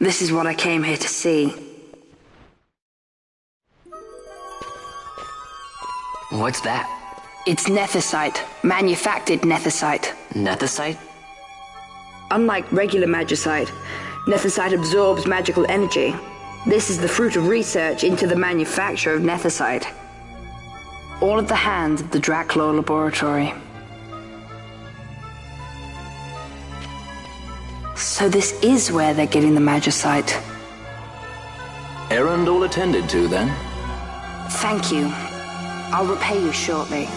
This is what I came here to see. What's that? It's nethicite. Manufactured nethicite. Nethicite? Unlike regular magicite, nethicite absorbs magical energy. This is the fruit of research into the manufacture of nethicite. All at the hands of the Draclaw Laboratory. So this is where they're getting the magicite. Errand all attended to, then? Thank you. I'll repay you shortly.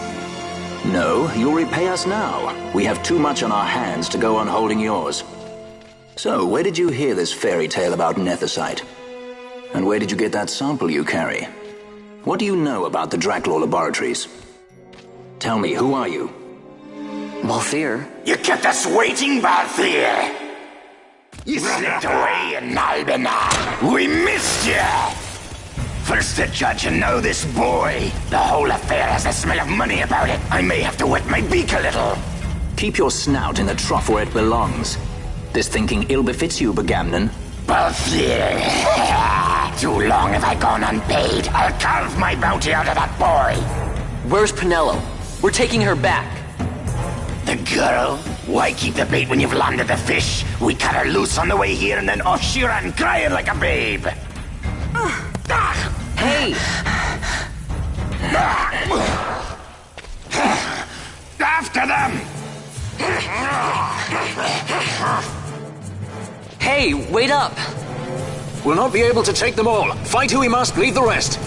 No, you'll repay us now. We have too much on our hands to go on holding yours. So, where did you hear this fairy tale about nethicite? And where did you get that sample you carry? What do you know about the Draclaw Laboratories? Tell me, who are you? Balthier? You kept us waiting, Balthier! You slipped away in Nalbina! We missed you! First the judge and now this boy. The whole affair has a smell of money about it. I may have to wet my beak a little. Keep your snout in the trough where it belongs. This thinking ill befits you, Begamnon. Balthier! Too long have I gone unpaid. I'll carve my bounty out of that boy. Where's Penelo? We're taking her back. The girl? Why keep the bait when you've landed the fish? We cut her loose on the way here and then off she ran crying like a babe. Hey! After them! Hey, wait up! We'll not be able to take them all. Fight who we must, leave the rest.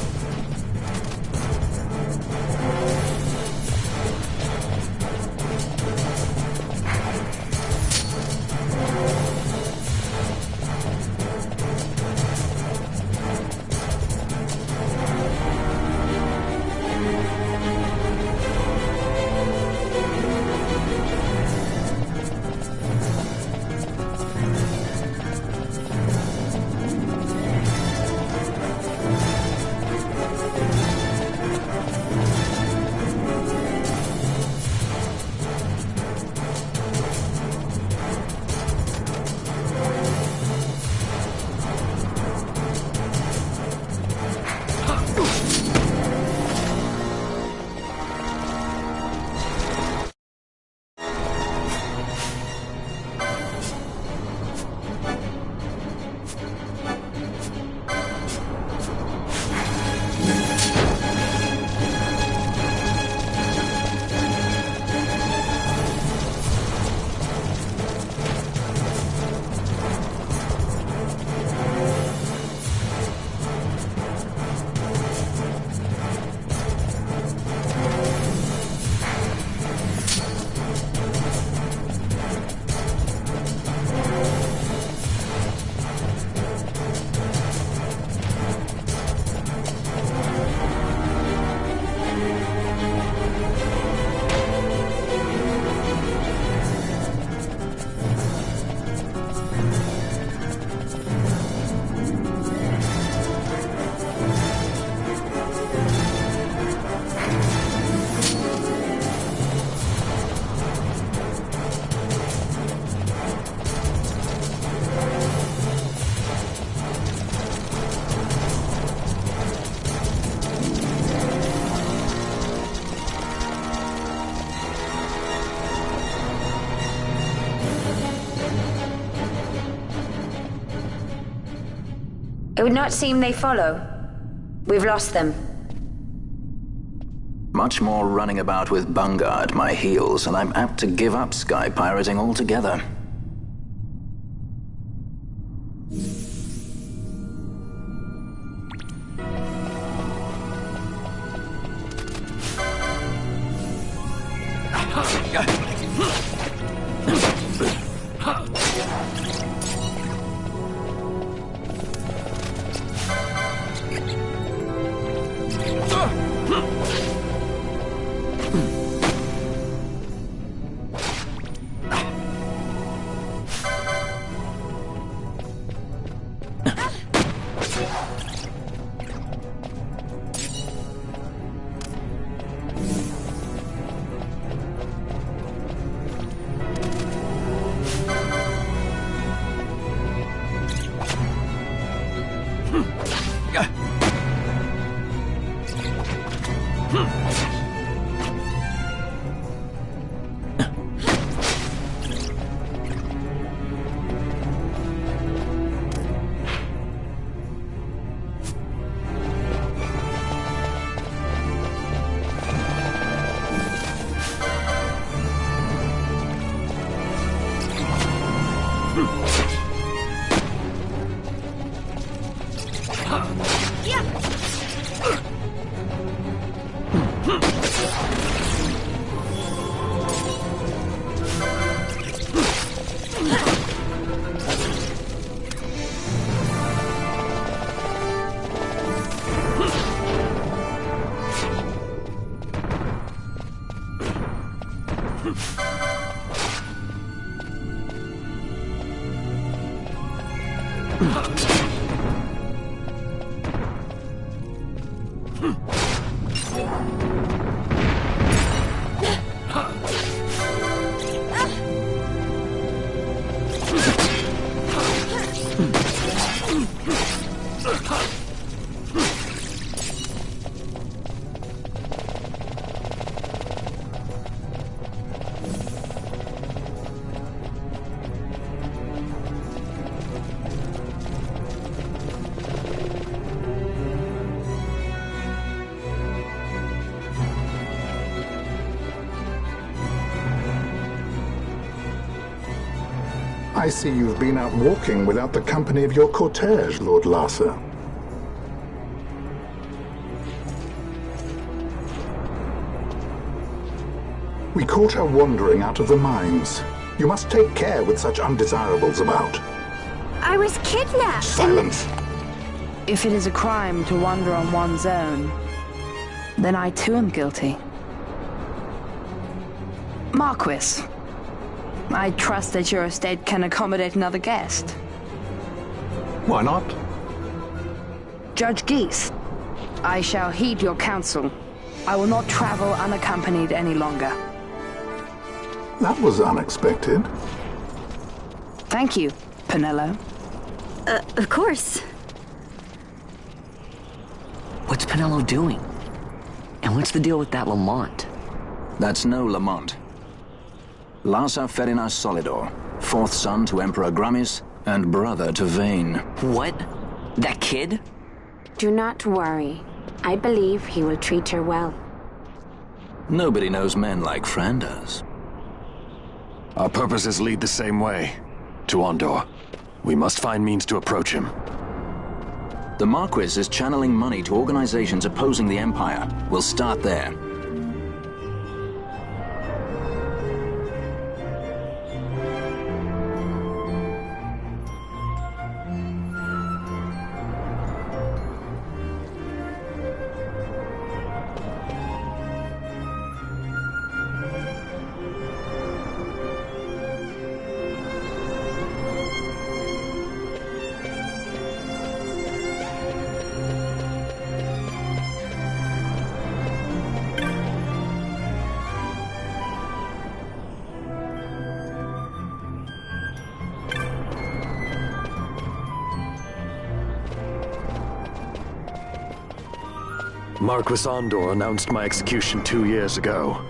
It would not seem they follow. We've lost them. Much more running about with Bunga at my heels, and I'm apt to give up sky pirating altogether. I see you've been out walking without the company of your cortege, Lord Larsa. We caught her wandering out of the mines. You must take care with such undesirables about. I was kidnapped. Silence! If it is a crime to wander on one's own, then I too am guilty. Marquis, I trust that your estate can accommodate another guest. Why not? Judge Geese, I shall heed your counsel. I will not travel unaccompanied any longer. That was unexpected. Thank you, Penelo. Of course. What's Penelo doing? And what's the deal with that Lamont? That's no Lamont. Larsa Ferinas Solidor, fourth son to Emperor Gramis and brother to Vayne. What? That kid? Do not worry. I believe he will treat her well. Nobody knows men like Frandas. Our purposes lead the same way. To Ondor. We must find means to approach him. The Marquis is channeling money to organizations opposing the Empire. We'll start there. Marquis Ondor announced my execution 2 years ago.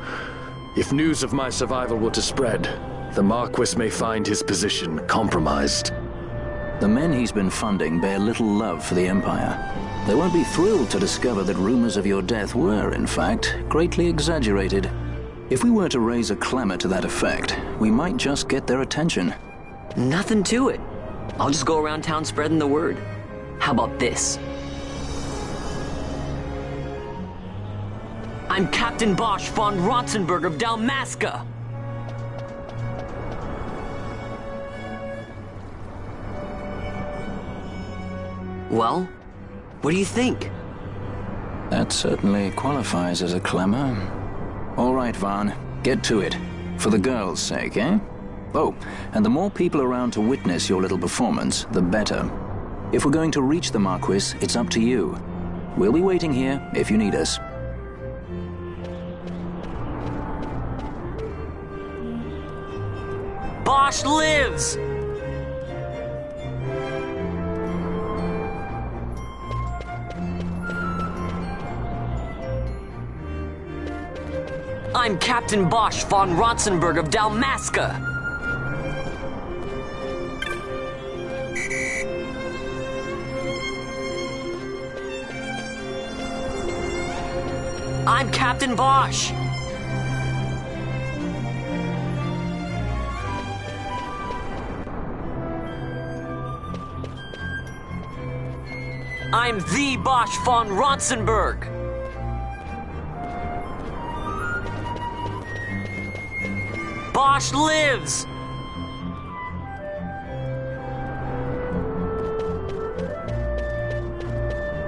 If news of my survival were to spread, the Marquis may find his position compromised. The men he's been funding bear little love for the Empire. They won't be thrilled to discover that rumors of your death were, in fact, greatly exaggerated. If we were to raise a clamor to that effect, we might just get their attention. Nothing to it. I'll just go around town spreading the word. How about this? I'm Captain Bosch von Rotzenburg of Dalmasca. Well, what do you think? That certainly qualifies as a clamor. All right, Vaughn, get to it. For the girls' sake, eh? Oh, and the more people around to witness your little performance, the better. If we're going to reach the Marquis, it's up to you. We'll be waiting here if you need us. Bosch lives! I'm Captain Bosch von Rotzenburg of Dalmasca. I'm Captain Bosch. I'm the Bosch von Rotzenburg. Bosch lives!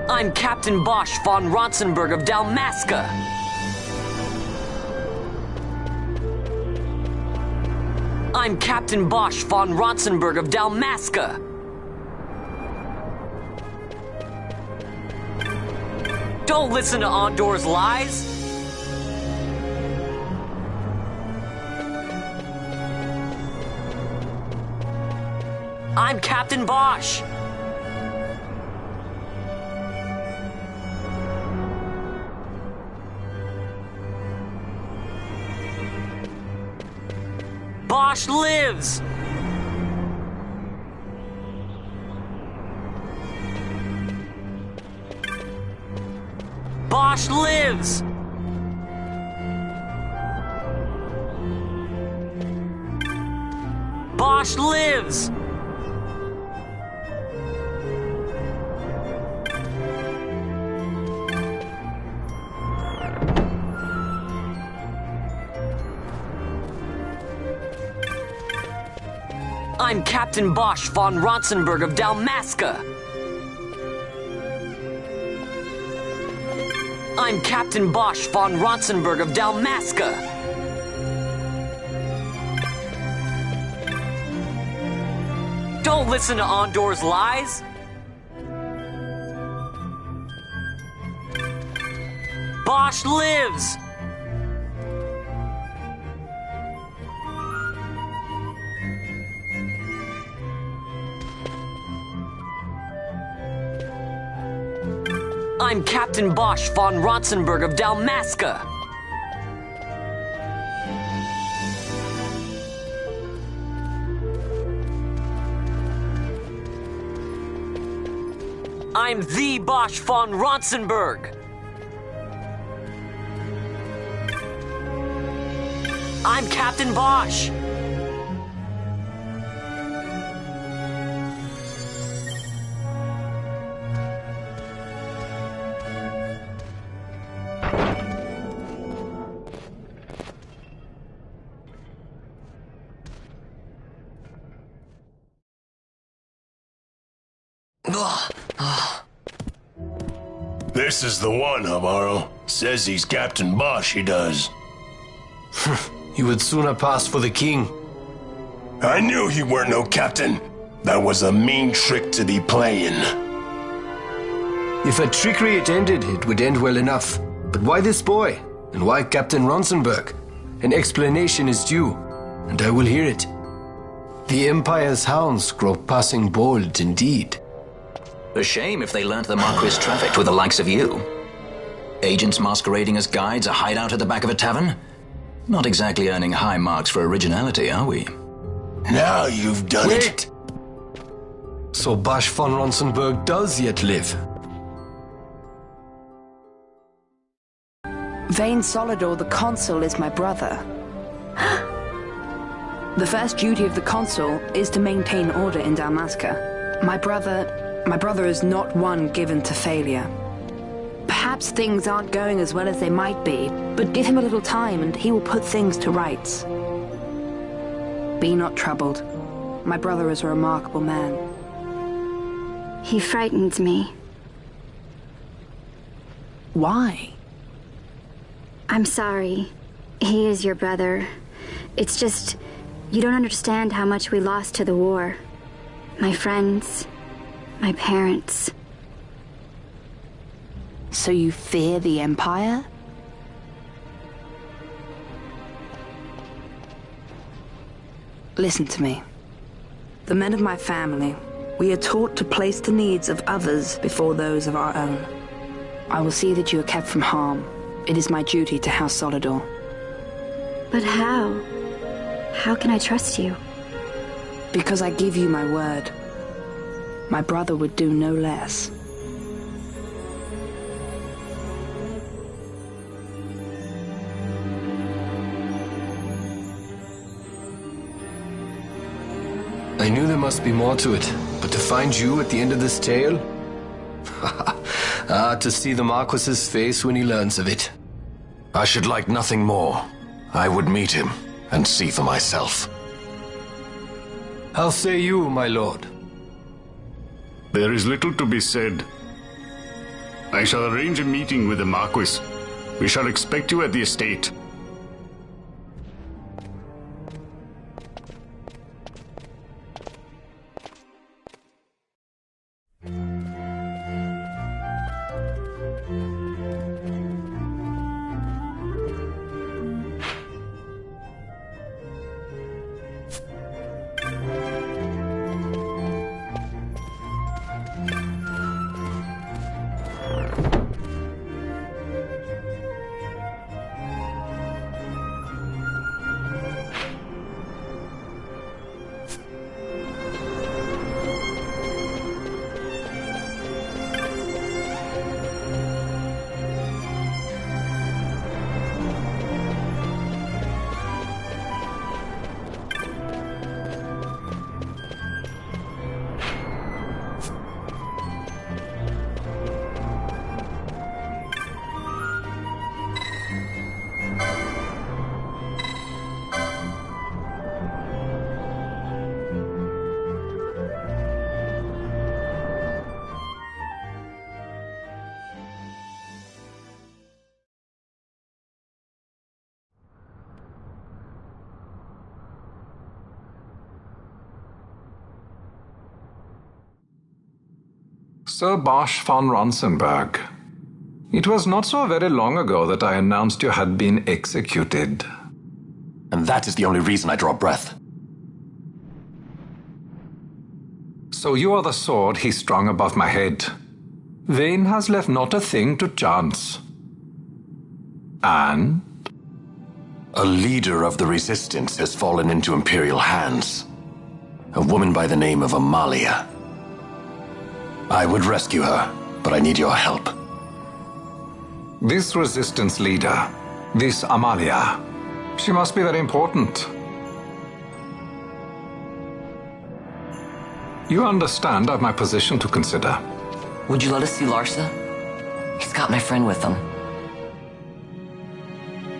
I'm Captain Bosch von Rotzenburg of Dalmasca. I'm Captain Bosch von Rotzenburg of Dalmasca. Don't listen to Ondor's lies! I'm Captain Bosch! Bosch lives! Bosch lives! Bosch lives! I'm Captain Bosch von Ronsenberg of Dalmasca. I'm Captain Bosch von Ronsenberg of Dalmasca. Don't listen to Ondor's lies. Bosch lives. I'm Captain Bosch von Ronsenberg of Dalmasca. I'm the Bosch von Ronsenberg. I'm Captain Bosch. This is the one, Amaro. Says he's Captain Bosch, he does. He would sooner pass for the king. I knew he weren't no captain. That was a mean trick to be playing. If a trickery it ended, it would end well enough. But why this boy? And why Captain Ronsenberg? An explanation is due, and I will hear it. The Empire's hounds grow passing bold indeed. A shame if they learnt the Marquis trafficked with the likes of you. Agents masquerading as guides, a hideout at the back of a tavern? Not exactly earning high marks for originality, are we? Now you've done it. Wait! So Bosch von Ronsenberg does yet live. Vane Solidor, the consul, is my brother. The first duty of the consul is to maintain order in Dalmasca. My brother is not one given to failure. Perhaps things aren't going as well as they might be, but give him a little time and he will put things to rights. Be not troubled. My brother is a remarkable man. He frightens me. Why? I'm sorry. He is your brother. It's just, you don't understand how much we lost to the war. My friends, my parents. So you fear the Empire? Listen to me. The men of my family, we are taught to place the needs of others before those of our own. I will see that you are kept from harm. It is my duty to House Solidor. But how? How can I trust you? Because I give you my word. My brother would do no less. I knew there must be more to it, but to find you at the end of this tale? To see the Marquis's face when he learns of it. I should like nothing more. I would meet him and see for myself. How say you, my lord? There is little to be said. I shall arrange a meeting with the Marquis. We shall expect you at the estate. Sir Bosch von Ronsenberg. It was not so very long ago that I announced you had been executed. And that is the only reason I draw breath. So you are the sword he strung above my head. Vane has left not a thing to chance. And? A leader of the Resistance has fallen into Imperial hands. A woman by the name of Amalia. I would rescue her, but I need your help. This Resistance leader, this Amalia, she must be very important. You understand I've my position to consider. Would you let us see Larsa? He's got my friend with him.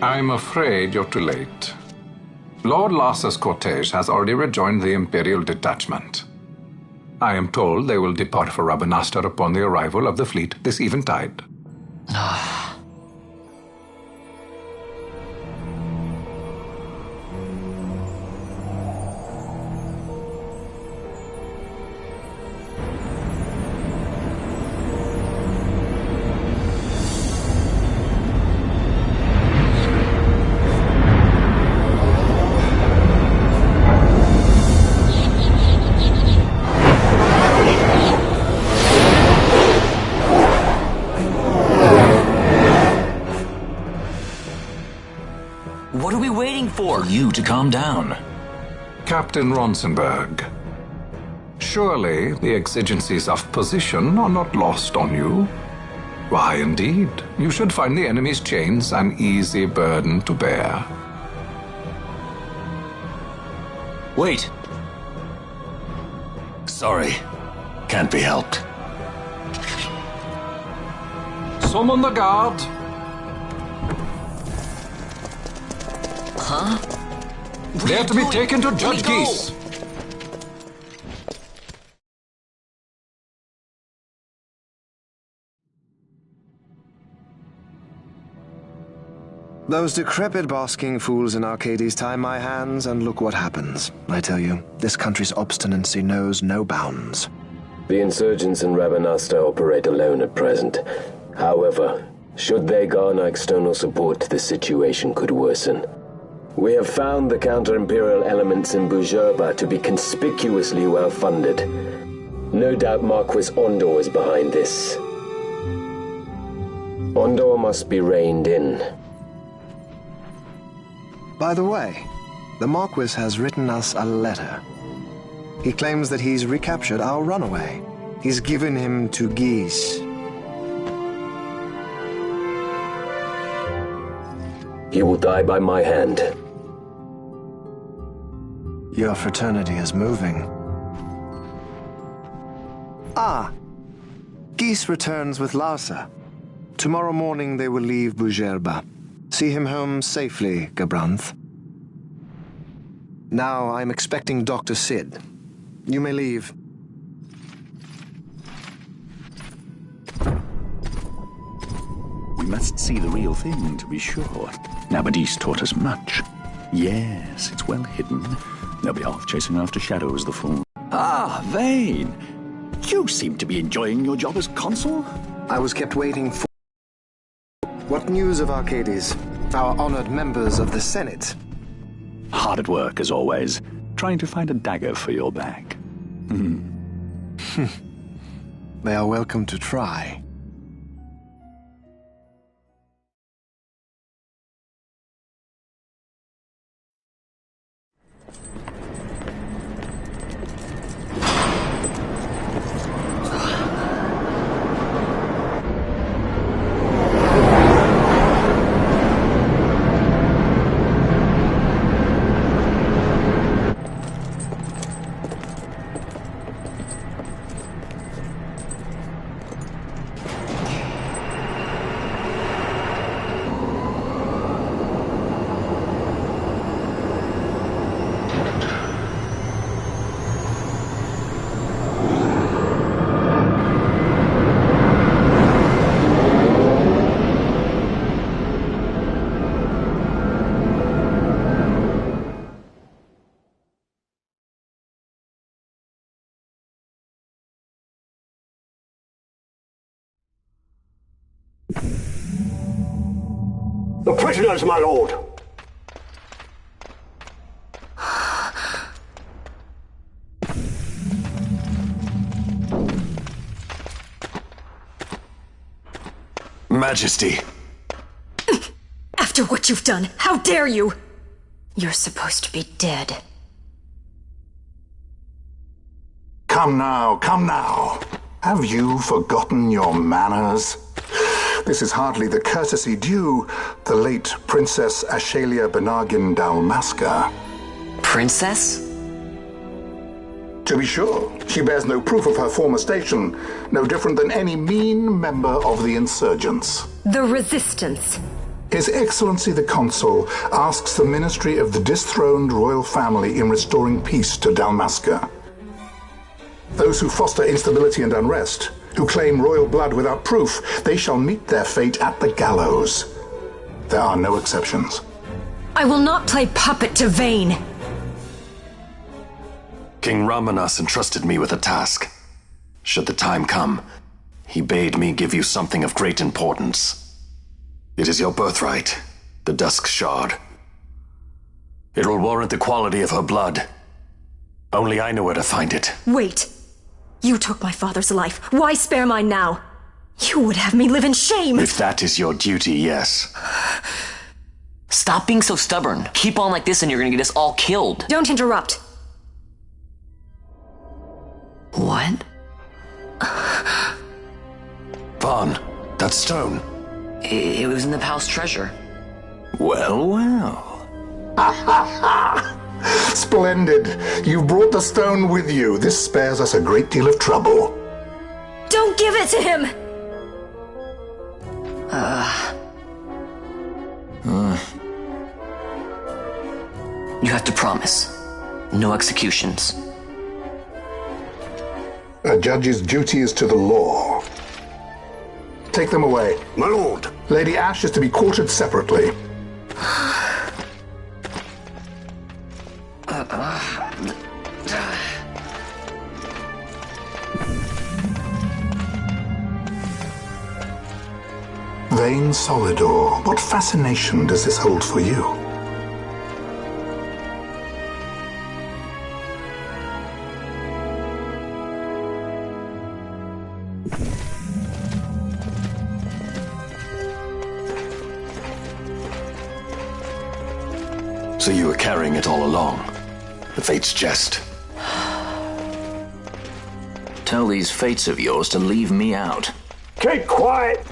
I'm afraid you're too late. Lord Larsa's cortege has already rejoined the Imperial detachment. I am told they will depart for Rabanastre upon the arrival of the fleet this eventide. What are we waiting for? For you to calm down. Captain Ronsenberg, surely the exigencies of position are not lost on you. Why, indeed, you should find the enemy's chains an easy burden to bear. Wait. Sorry. Can't be helped. Summon the guard. Huh? They're to be taken to Judge Geese. Those decrepit basking fools in Arcades tie my hands, and look what happens. I tell you, this country's obstinacy knows no bounds. The insurgents in Rabanastre operate alone at present. However, should they garner external support, the situation could worsen. We have found the counter-imperial elements in Bujerba to be conspicuously well-funded. No doubt Marquis Ondor is behind this. Ondor must be reined in. By the way, the Marquis has written us a letter. He claims that he's recaptured our runaway. He's given him to Geese. He will die by my hand. Your fraternity is moving. Ah! Geese returns with Larsa. Tomorrow morning they will leave Bujerba. See him home safely, Gabranth. Now I'm expecting Dr. Sid. You may leave. We must see the real thing, to be sure. Nabadis taught us much. Yes, it's well hidden. They'll be off chasing after shadows, the fool. Ah, Vane! You seem to be enjoying your job as consul? I was kept waiting for... What news of Arcades? Our honored members of the Senate? Hard at work, as always, trying to find a dagger for your back. They are welcome to try. The prisoners, my lord! Majesty. After what you've done, how dare you? You're supposed to be dead. Come now, come now. Have you forgotten your manners? This is hardly the courtesy due the late Princess Ashalia Benargin Dalmasca. Princess? To be sure, she bears no proof of her former station, no different than any mean member of the insurgents. The Resistance. His Excellency the Consul asks the Ministry of the dethroned royal family in restoring peace to Dalmasca. Those who foster instability and unrest, who claim royal blood without proof, they shall meet their fate at the gallows. There are no exceptions. I will not play puppet to Vayne. King Ramanas entrusted me with a task. Should the time come, he bade me give you something of great importance. It is your birthright, the Dusk Shard. It will warrant the quality of her blood. Only I know where to find it. Wait. You took my father's life. Why spare mine now? You would have me live in shame. If that is your duty, yes. Stop being so stubborn. Keep on like this and you're gonna get us all killed. Don't interrupt. What? Vaughn, that stone. It was in the palace treasure. Well, well. Splendid. You've brought the stone with you. This spares us a great deal of trouble. Don't give it to him! You have to promise. No executions. A judge's duty is to the law. Take them away. My lord. Lady Ash is to be quartered separately. Vayne Solidor, what fascination does this hold for you? So you were carrying it all along. The Fate's jest. Tell these fates of yours to leave me out. Keep quiet!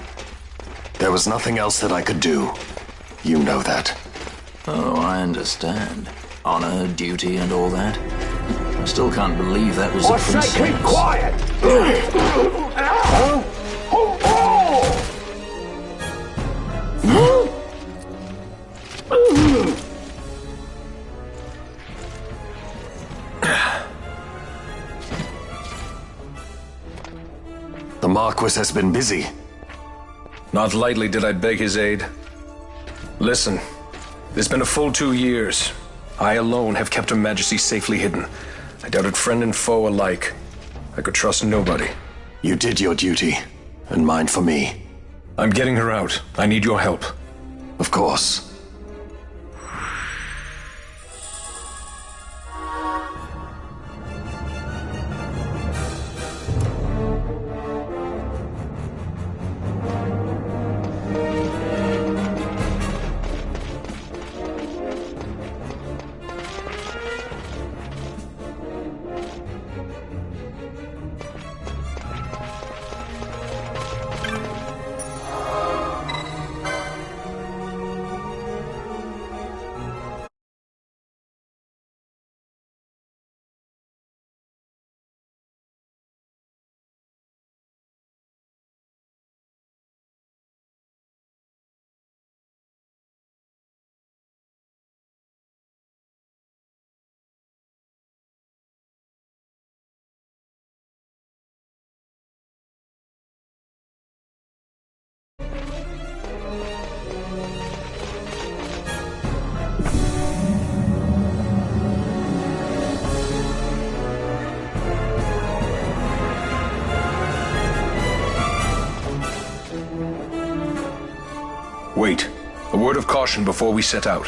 There was nothing else that I could do. You know that. Oh, I understand. Honor, duty, and all that. I still can't believe that was a princess. I say keep quiet! The Marquis has been busy. Not lightly did I beg his aid. Listen, it's been a full 2 years. I alone have kept Her Majesty safely hidden. I doubted friend and foe alike. I could trust nobody. You did your duty, and mine for me. I'm getting her out. I need your help. Of course. Wait. A word of caution before we set out.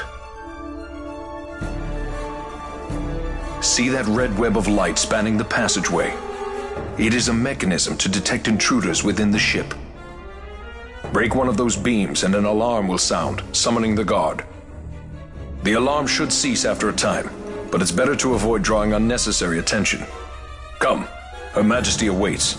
See that red web of light spanning the passageway? It is a mechanism to detect intruders within the ship. Break one of those beams and an alarm will sound, summoning the guard. The alarm should cease after a time, but it's better to avoid drawing unnecessary attention. Come, Her Majesty awaits.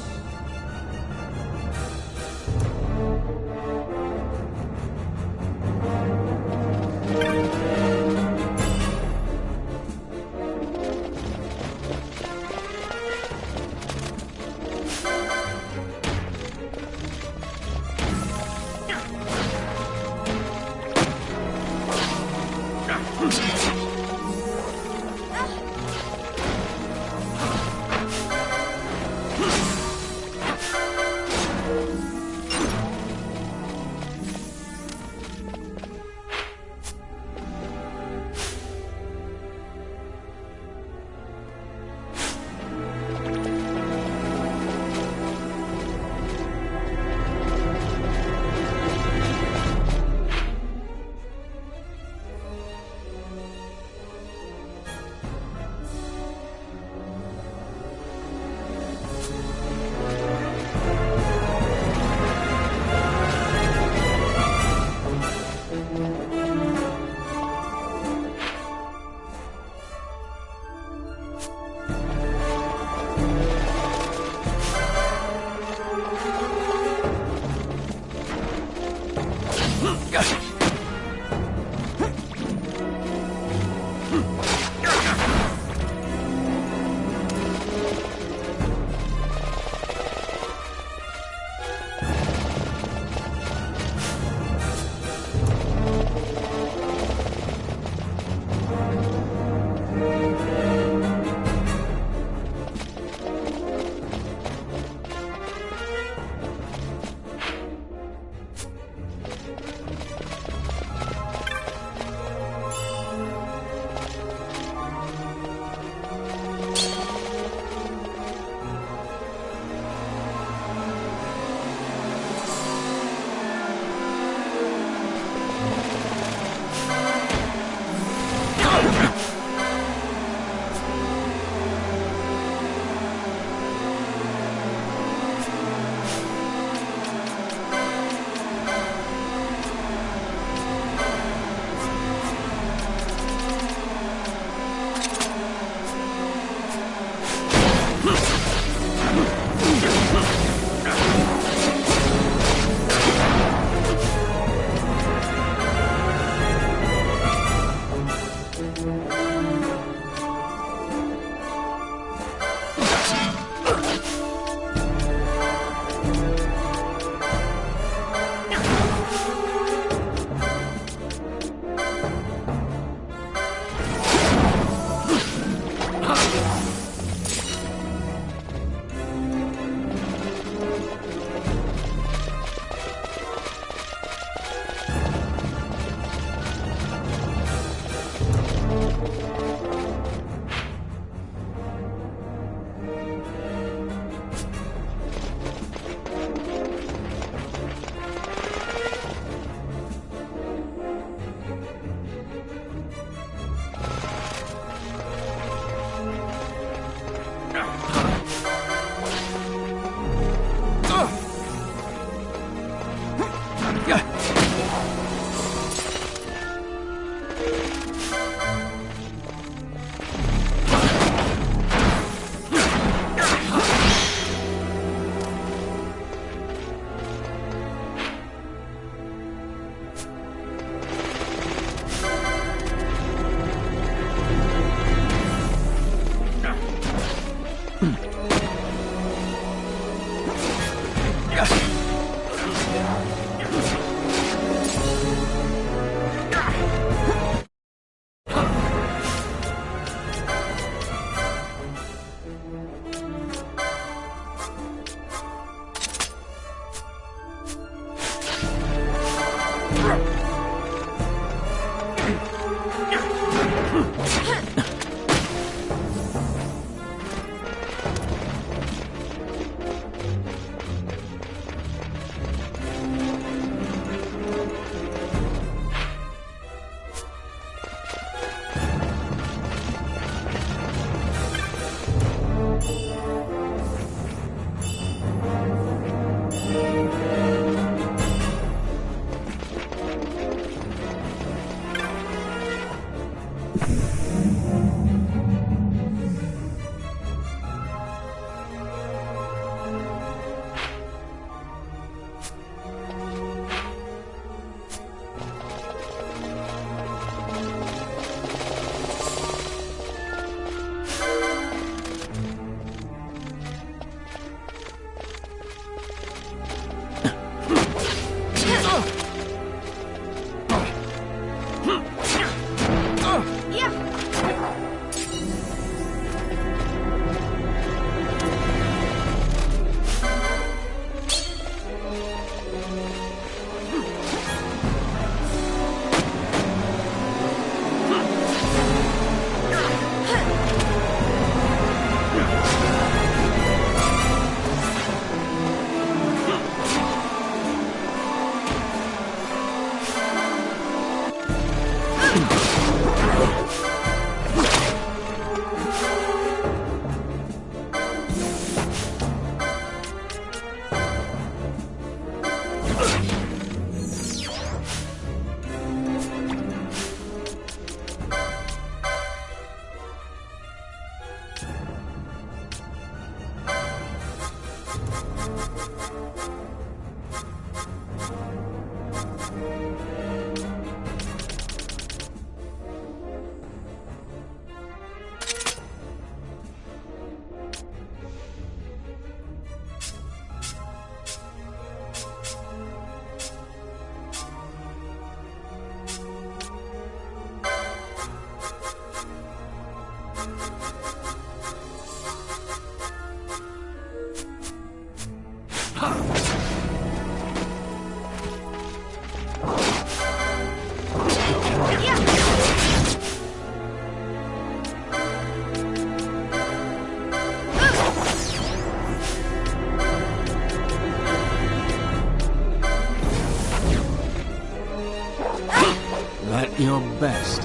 At your best.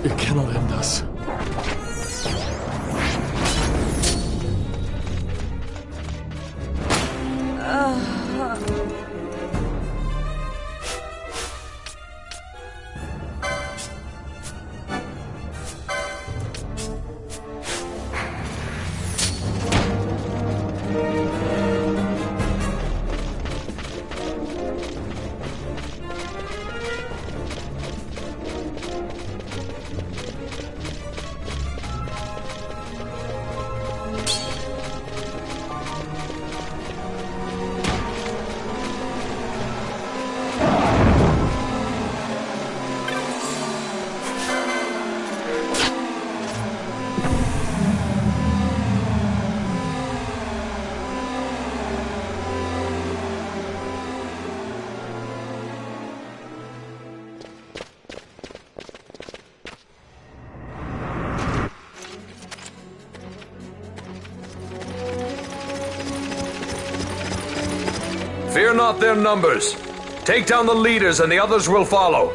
It cannot end us. Fear not their numbers. Take down the leaders and the others will follow.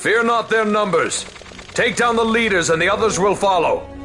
Fear not their numbers. Take down the leaders and the others will follow.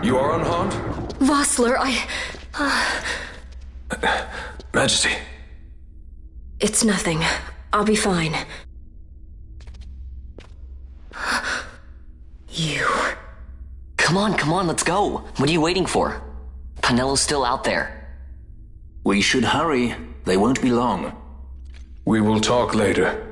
You are unharmed? Vossler, Majesty. It's nothing. I'll be fine. You. Come on, let's go. What are you waiting for? Penello's still out there. We should hurry. They won't be long. We will talk later.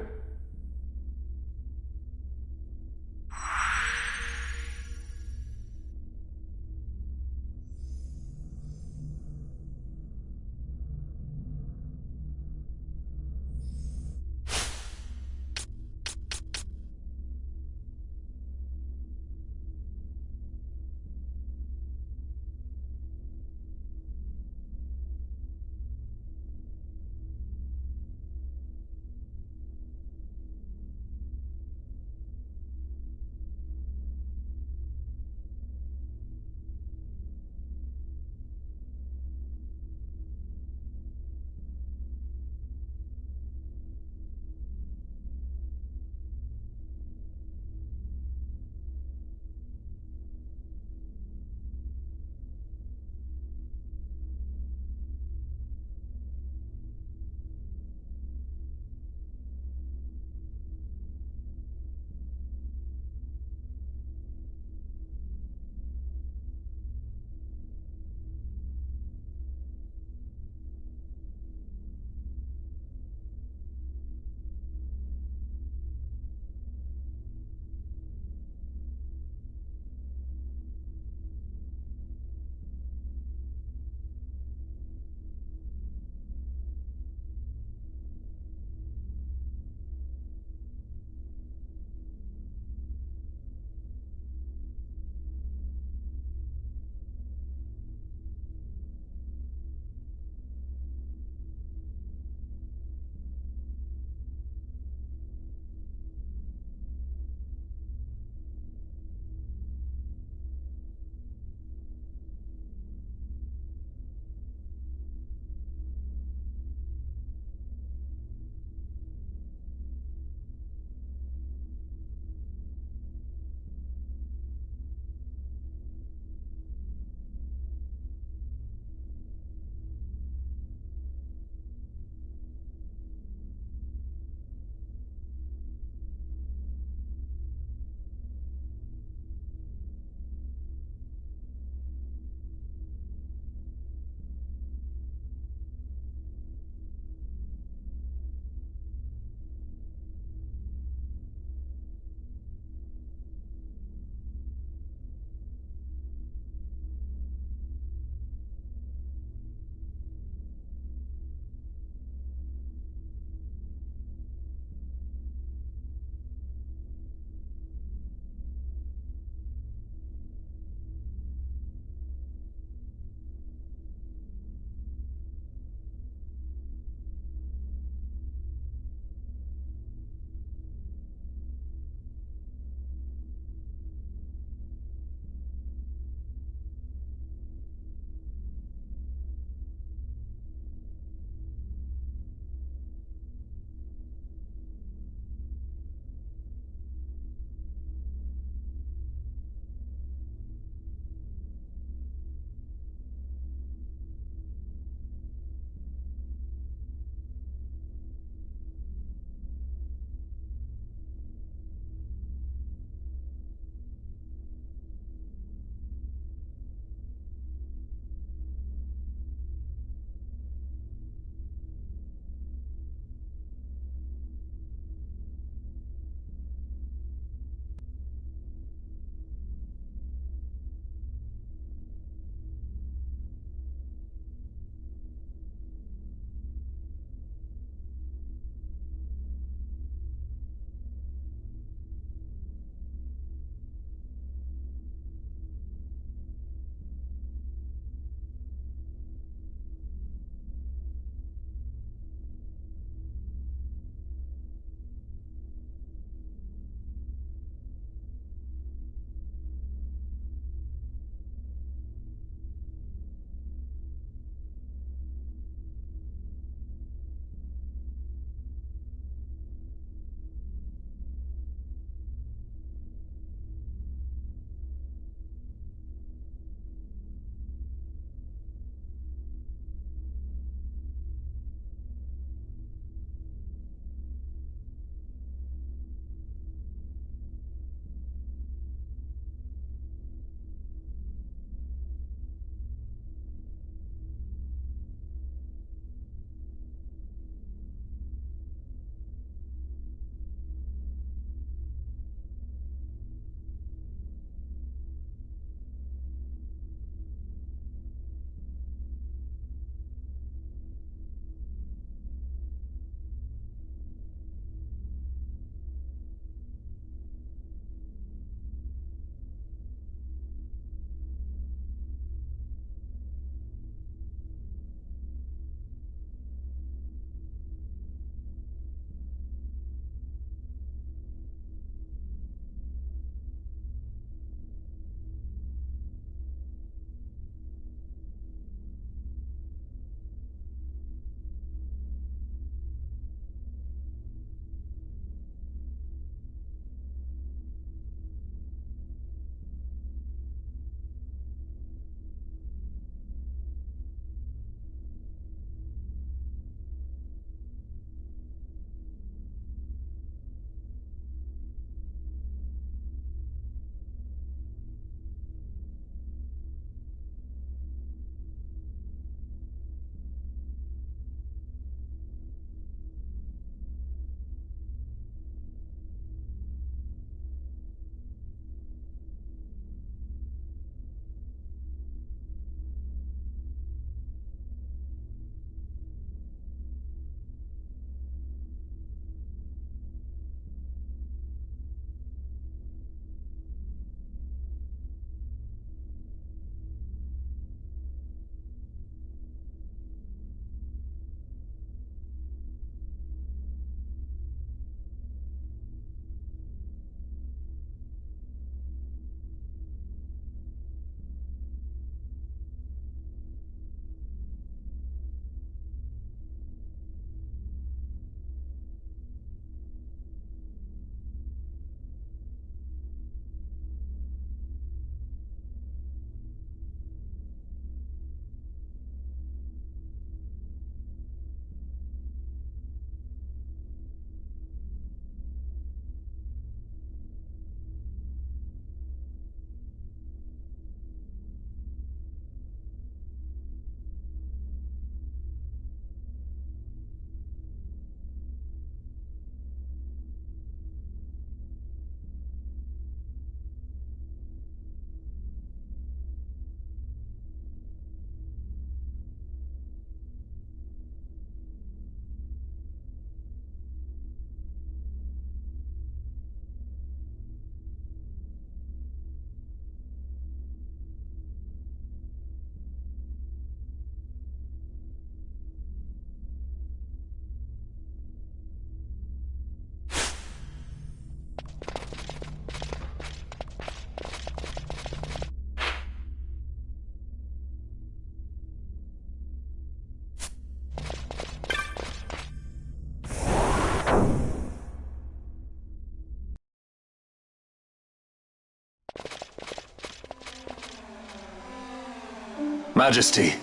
Majesty,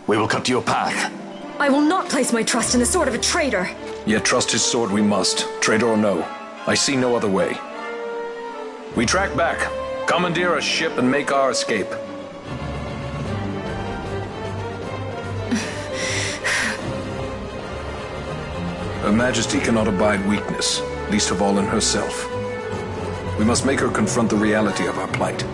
we will cut your path. I will not place my trust in the sword of a traitor. Yet trust his sword we must, traitor or no. I see no other way. We track back, commandeer a ship, and make our escape. Her Majesty cannot abide weakness, least of all in herself. We must make her confront the reality of our plight.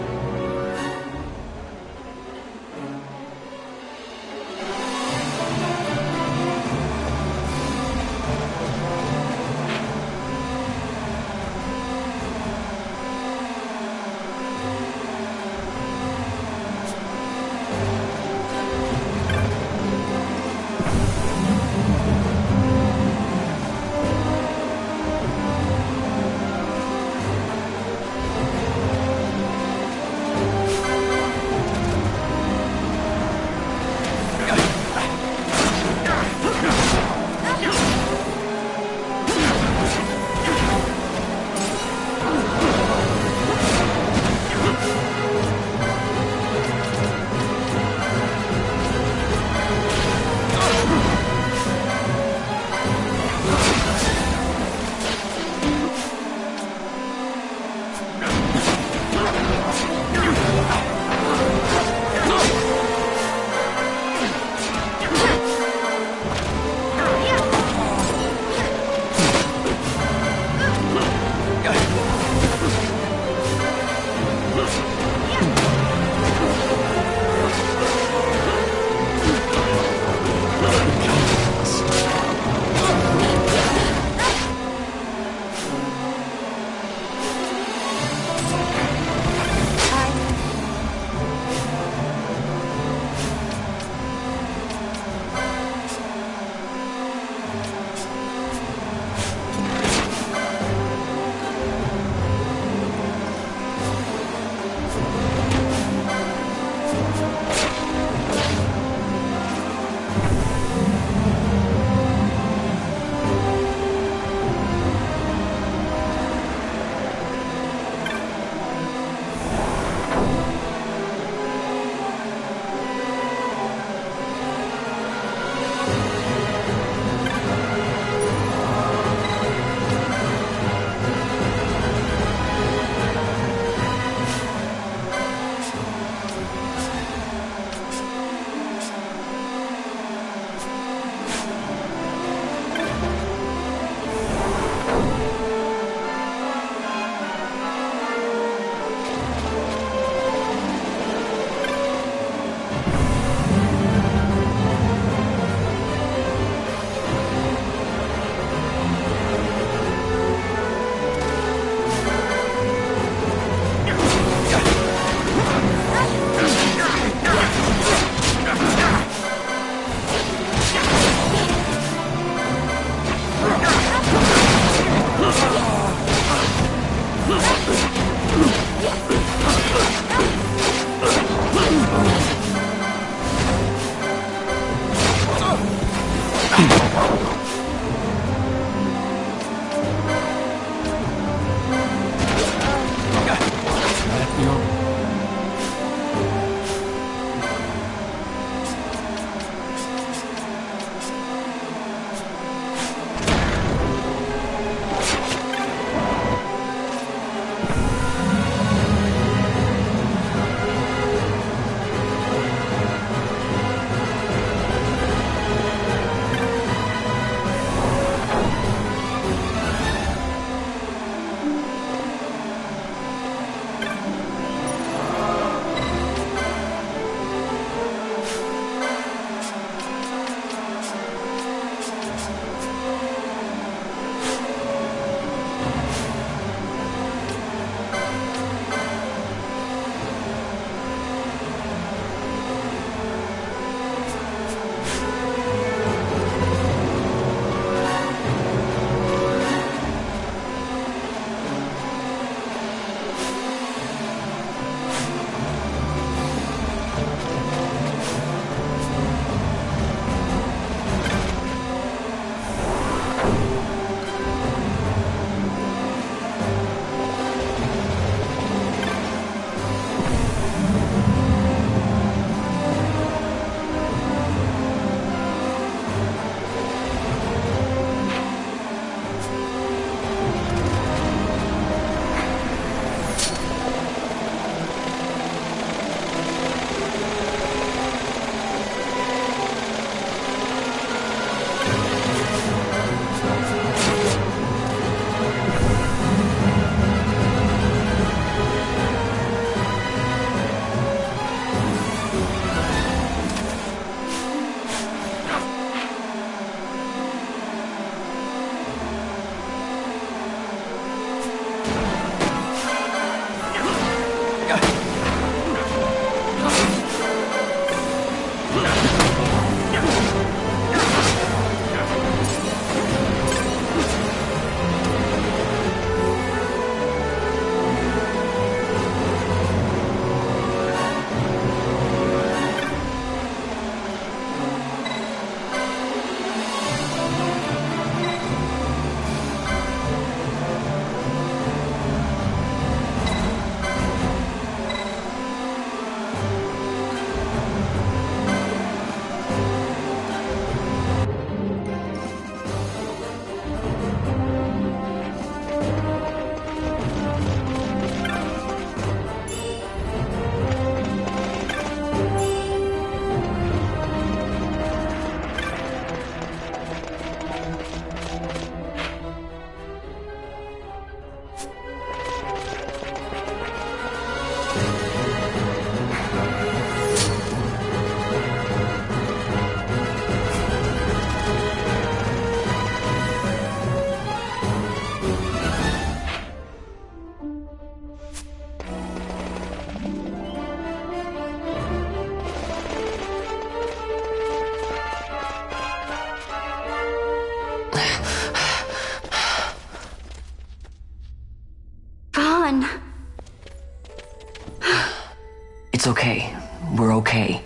It's okay. We're okay.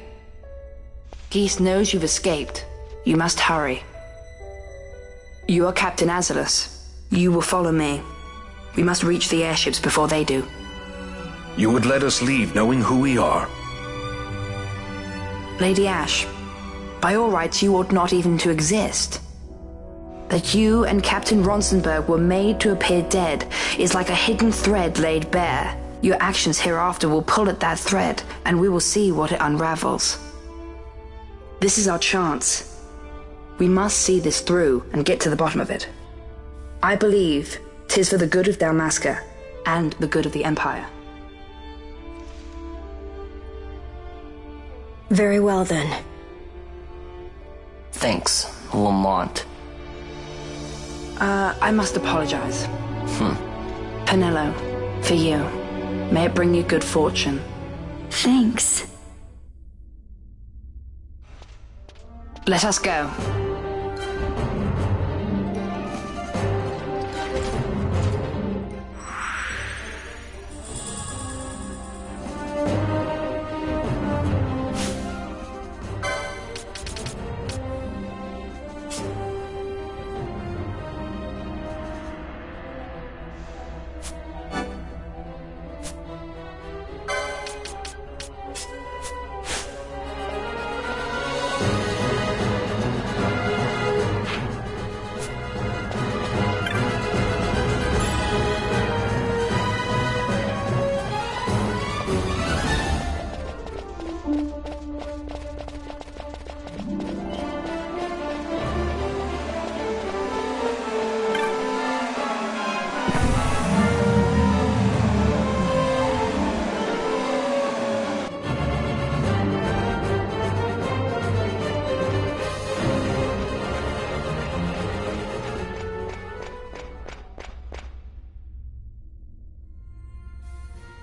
Geese knows you've escaped. You must hurry. You are Captain Azalus. You will follow me. We must reach the airships before they do. You would let us leave knowing who we are? Lady Ash, by all rights you ought not even to exist. That you and Captain Ronsenberg were made to appear dead is like a hidden thread laid bare. Your actions hereafter will pull at that thread, and we will see what it unravels. This is our chance. We must see this through and get to the bottom of it. I believe 'tis for the good of Dalmasca and the good of the Empire. Very well, then. Thanks, Lamont. I must apologize. Penelo, for you. May it bring you good fortune. Thanks. Let us go.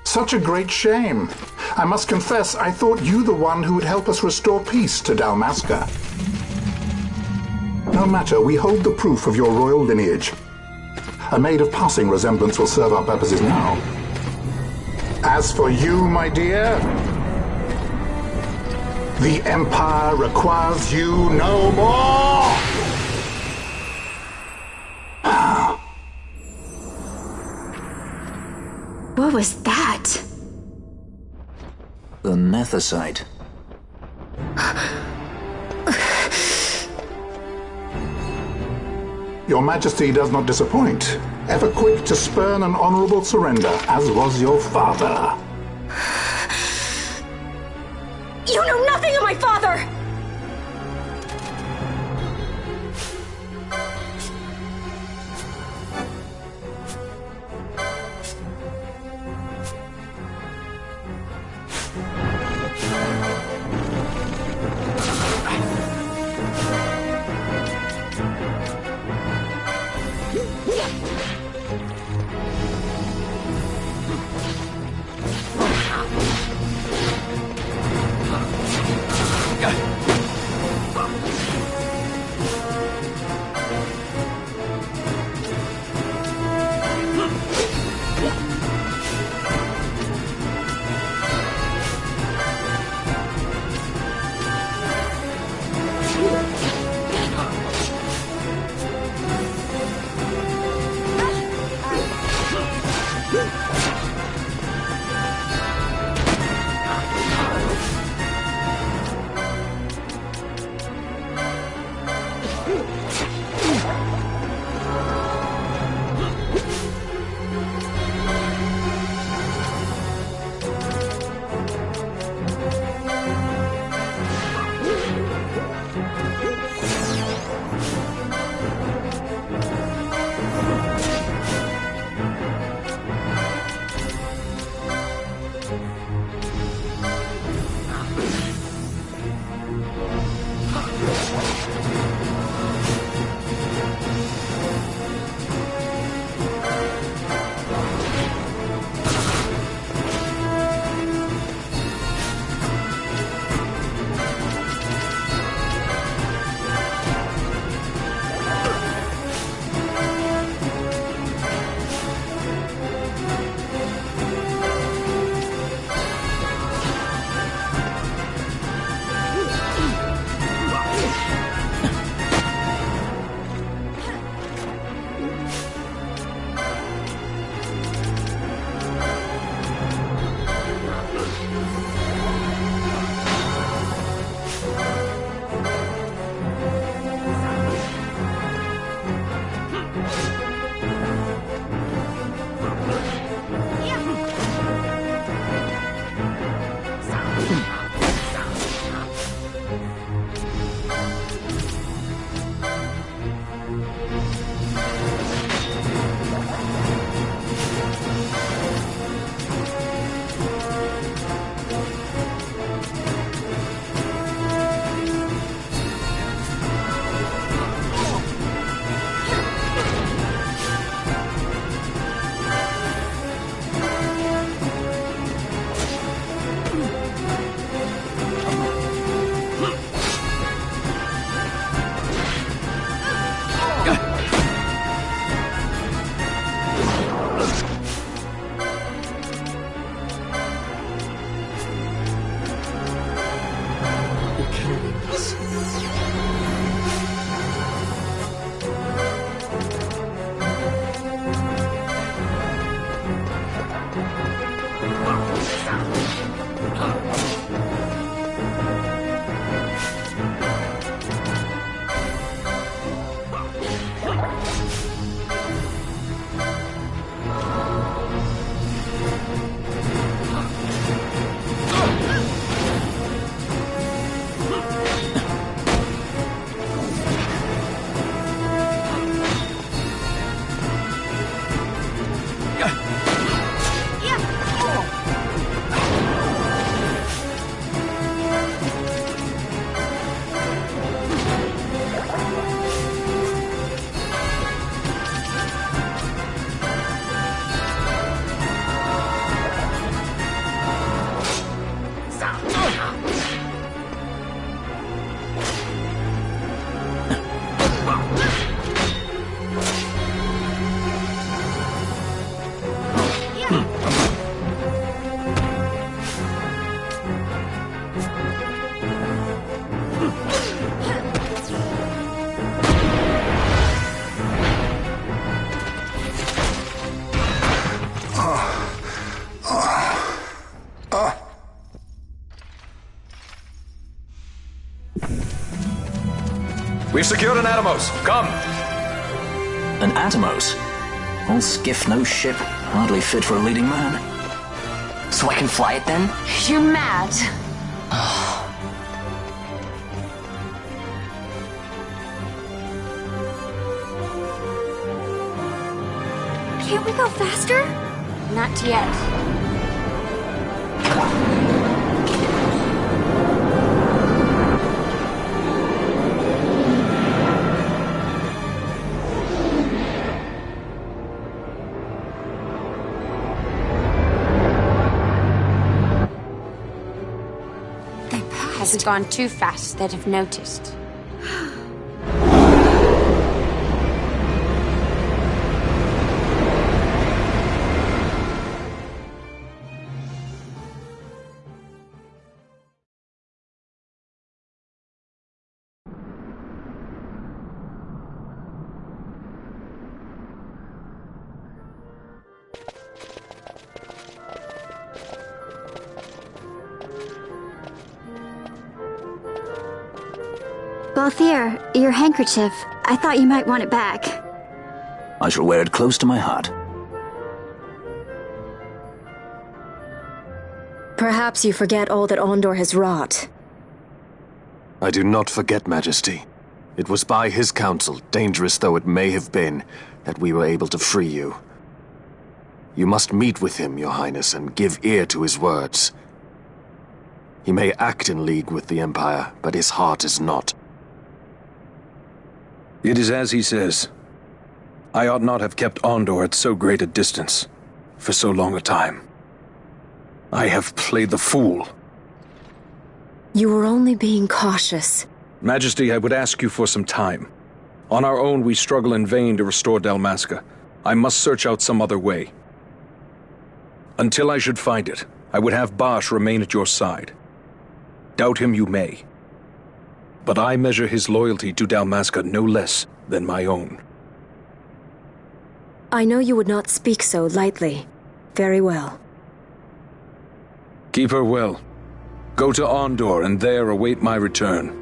Such a great shame. I must confess, I thought you the one who would help us restore peace to Dalmasca. No matter, we hold the proof of your royal lineage. A maid of passing resemblance will serve our purposes now. As for you, my dear, the Empire requires you no more! What was that? The Nethicite. Your Majesty does not disappoint. Ever quick to spurn an honorable surrender, as was your father. You know nothing of my father! We've secured an Atomos. Come! An Atomos? All skiff, no ship. Hardly fit for a leading man. So I can fly it then? You're mad. Can't we go faster? Not yet. Hasn't gone too fast, they'd have noticed. Balthier, your handkerchief. I thought you might want it back. I shall wear it close to my heart. Perhaps you forget all that Ondor has wrought. I do not forget, Majesty. It was by his counsel, dangerous though it may have been, that we were able to free you. You must meet with him, Your Highness, and give ear to his words. He may act in league with the Empire, but his heart is not. It is as he says. I ought not have kept Ondor at so great a distance, for so long a time. I have played the fool. You were only being cautious. Majesty, I would ask you for some time. On our own, we struggle in vain to restore Dalmasca. I must search out some other way. Until I should find it, I would have Basch remain at your side. Doubt him you may. But I measure his loyalty to Dalmasca no less than my own. I know you would not speak so lightly. Very well. Keep her well. Go to Ondor and there await my return.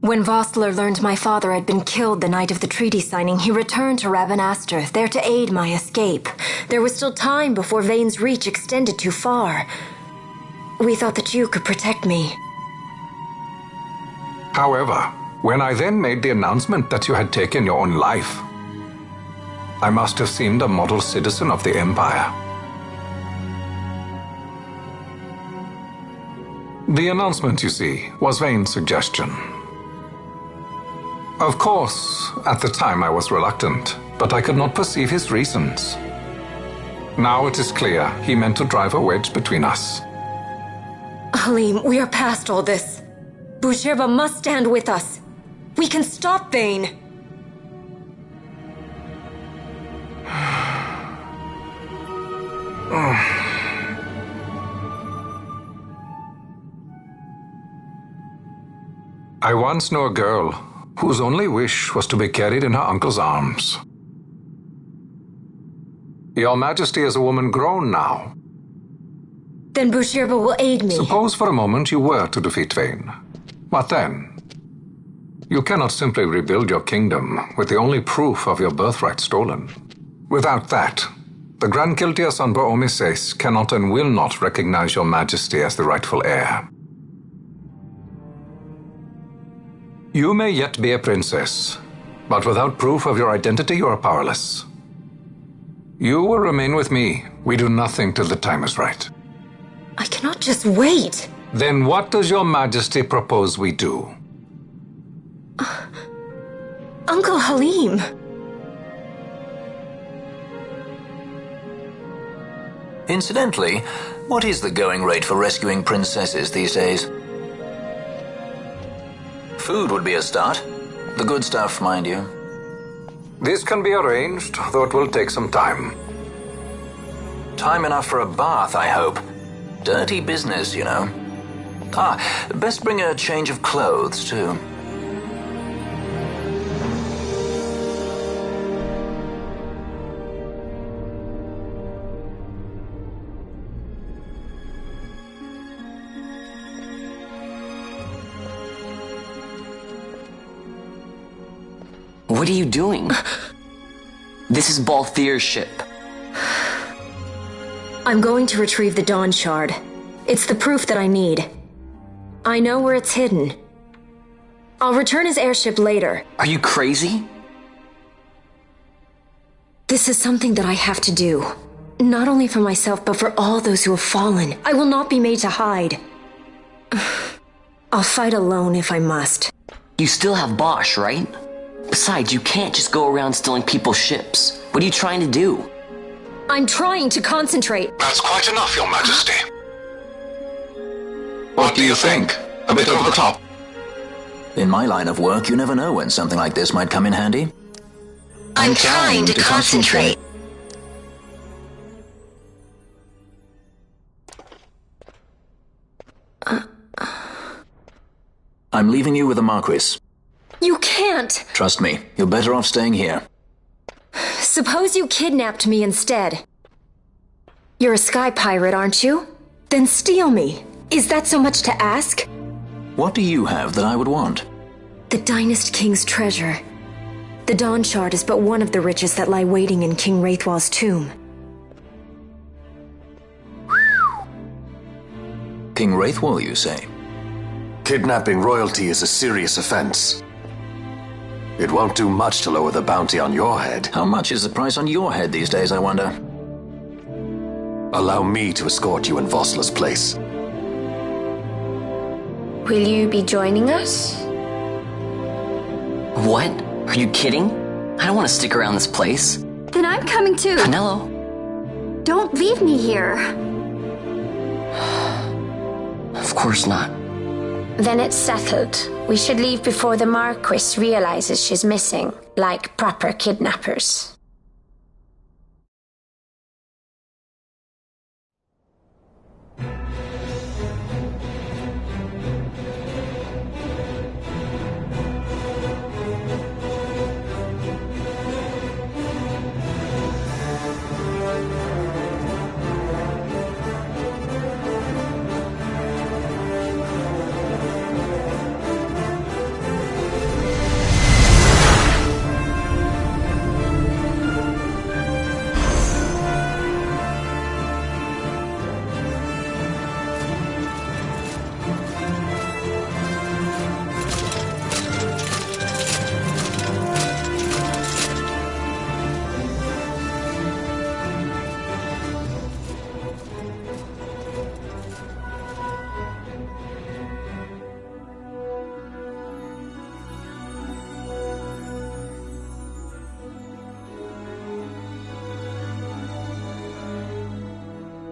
When Vossler learned my father had been killed the night of the treaty signing, he returned to Ravenaster, there to aid my escape. There was still time before Vane's reach extended too far. We thought that you could protect me. However, when I then made the announcement that you had taken your own life, I must have seemed a model citizen of the Empire. The announcement, you see, was Vane's suggestion. Of course, at the time I was reluctant, but I could not perceive his reasons. Now it is clear he meant to drive a wedge between us. Halim, we are past all this. Bushirba must stand with us. We can stop Vane. I once knew a girl whose only wish was to be carried in her uncle's arms. Your Majesty is a woman grown now. Then Bushirba will aid me. Suppose for a moment you were to defeat Vane. What then? You cannot simply rebuild your kingdom with the only proof of your birthright stolen. Without that, the Grand Kiltias on Bo-Omises cannot and will not recognize your Majesty as the rightful heir. You may yet be a princess, but without proof of your identity, you are powerless. You will remain with me. We do nothing till the time is right. I cannot just wait. Then what does your Majesty propose we do? Uncle Halim. Incidentally, what is the going rate for rescuing princesses these days? Food would be a start. The good stuff, mind you. This can be arranged, though it will take some time. Time enough for a bath, I hope. Dirty business, you know. Best bring a change of clothes, too. What are you doing? This is Balthier's ship. I'm going to retrieve the Dawn Shard. It's the proof that I need. I know where it's hidden. I'll return his airship later. Are you crazy? This is something that I have to do. Not only for myself, but for all those who have fallen. I will not be made to hide. I'll fight alone if I must. You still have Bosch, right? Besides, you can't just go around stealing people's ships. What are you trying to do? I'm trying to concentrate. That's quite enough, Your Majesty. What do you think? A bit over the top? In my line of work, you never know when something like this might come in handy. I'm trying to concentrate. I'm leaving you with the Marquis. You can't! Trust me, you're better off staying here. Suppose you kidnapped me instead. You're a sky pirate, aren't you? Then steal me. Is that so much to ask? What do you have that I would want? The Dynast King's treasure. The Dawn Shard is but one of the riches that lie waiting in King Wraithwall's tomb. King Wraithwall, you say? Kidnapping royalty is a serious offense. It won't do much to lower the bounty on your head. How much is the price on your head these days, I wonder? Allow me to escort you in Vossler's place. Will you be joining us? What? Are you kidding? I don't want to stick around this place. Then I'm coming too. Penelo? Don't leave me here. Of course not. Then it's settled. We should leave before the Marquis realizes she's missing, like proper kidnappers.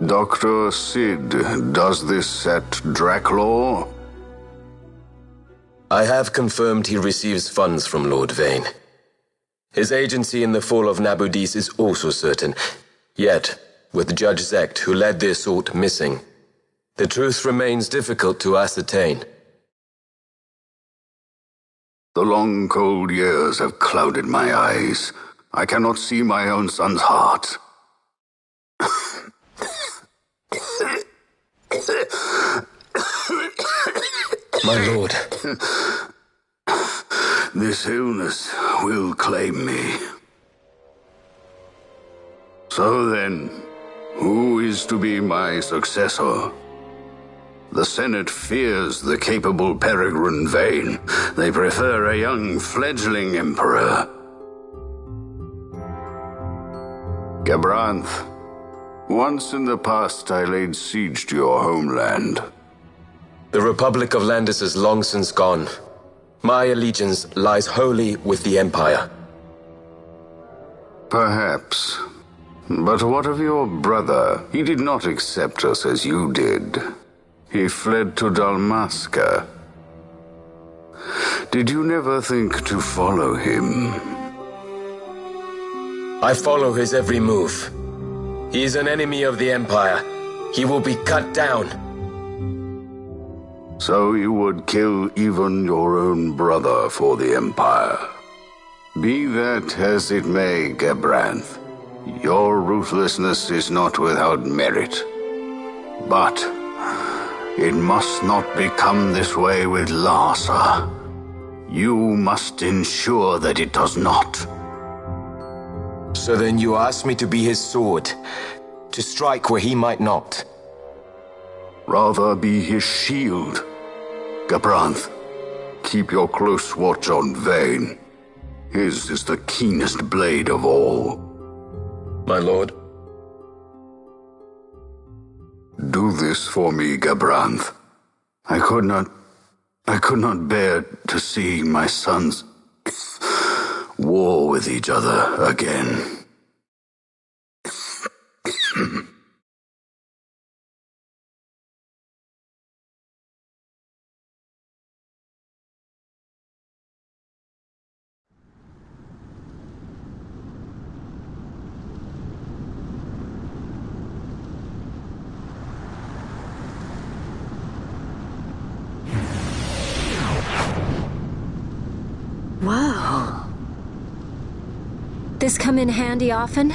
Dr. Sid, does this set Draclaw? I have confirmed he receives funds from Lord Vane. His agency in the fall of Nabudis is also certain. Yet, with Judge Zecht, who led the assault, missing, the truth remains difficult to ascertain. The long, cold years have clouded my eyes. I cannot see my own son's heart. My lord. This illness will claim me. So then, who is to be my successor? The Senate fears the capable Peregrine Vane. They prefer a young fledgling emperor. Gabranth, once in the past I laid siege to your homeland. The Republic of Landis is long since gone. My allegiance lies wholly with the Empire. Perhaps. But what of your brother? He did not accept us as you did. He fled to Dalmasca. Did you never think to follow him? I follow his every move. He is an enemy of the Empire. He will be cut down. So you would kill even your own brother for the Empire. Be that as it may, Gabranth, your ruthlessness is not without merit. But it must not become this way with Larsa. You must ensure that it does not. So then you ask me to be his sword, to strike where he might not. Rather be his shield. Gabranth, keep your close watch on Vane. His is the keenest blade of all. My lord. Do this for me, Gabranth. I could not bear to see my sons war with each other again. Whoa. This come in handy often?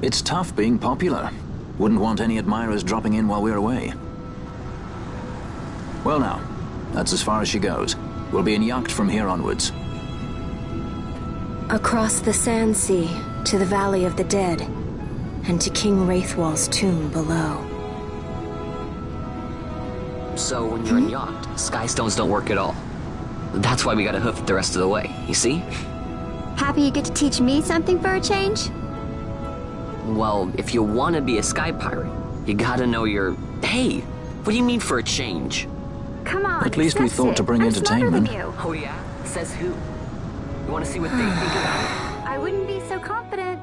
It's tough being popular. Wouldn't want any admirers dropping in while we're away. Well now, that's as far as she goes. We'll be in yacht from here onwards. Across the Sand Sea, to the Valley of the Dead, and to King Wraithwall's tomb below. So when you're in yacht, skystones don't work at all. That's why we gotta hoof it the rest of the way, you see? Happy you get to teach me something for a change? Well, if you want to be a sky pirate, you gotta know your... Hey, what do you mean for a change? Come on, At least we thought to bring entertainment. Oh yeah? Says who? You want to see what they think about it? I wouldn't be so confident.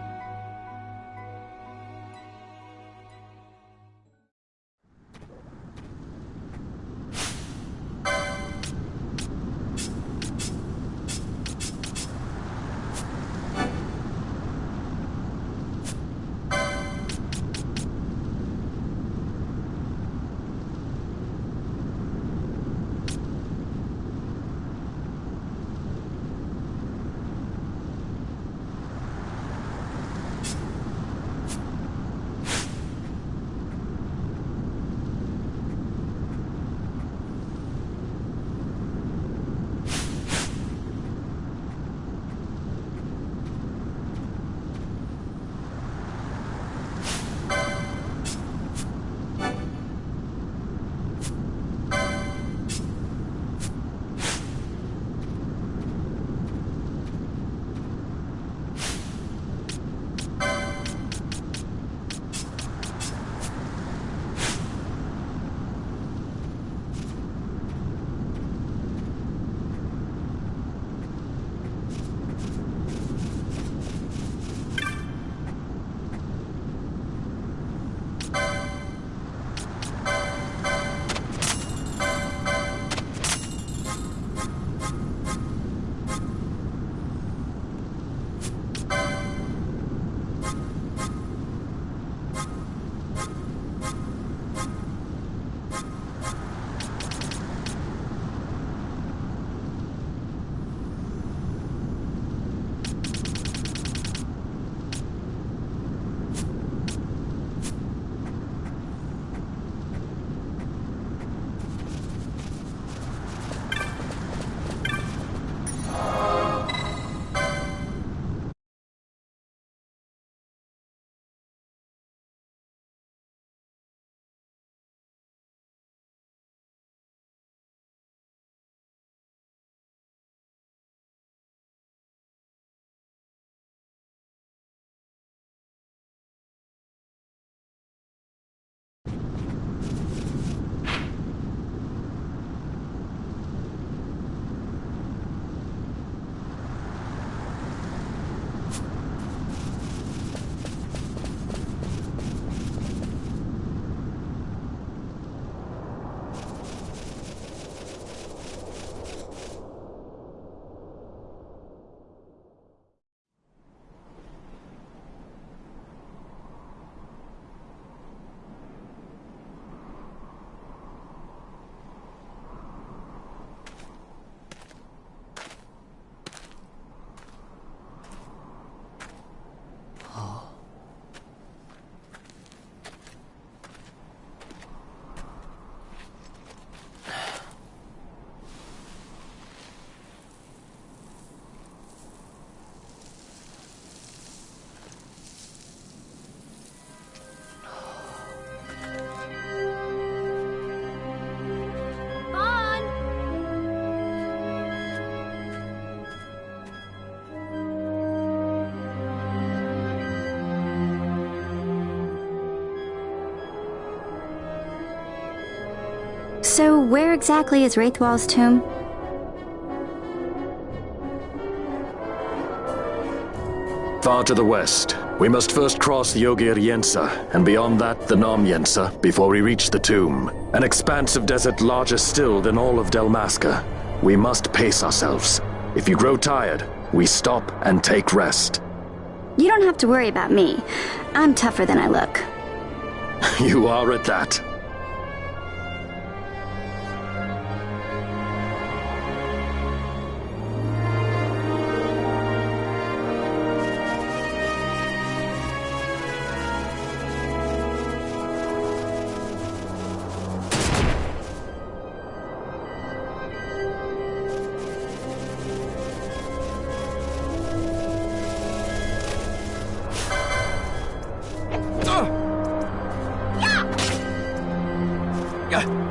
So, where exactly is Wraithwall's tomb? Far to the west. We must first cross the Yogir Yensa, and beyond that, the Nam Yensa, before we reach the tomb. An expanse of desert larger still than all of Delmasca. We must pace ourselves. If you grow tired, we stop and take rest. You don't have to worry about me. I'm tougher than I look. You are at that. Yeah.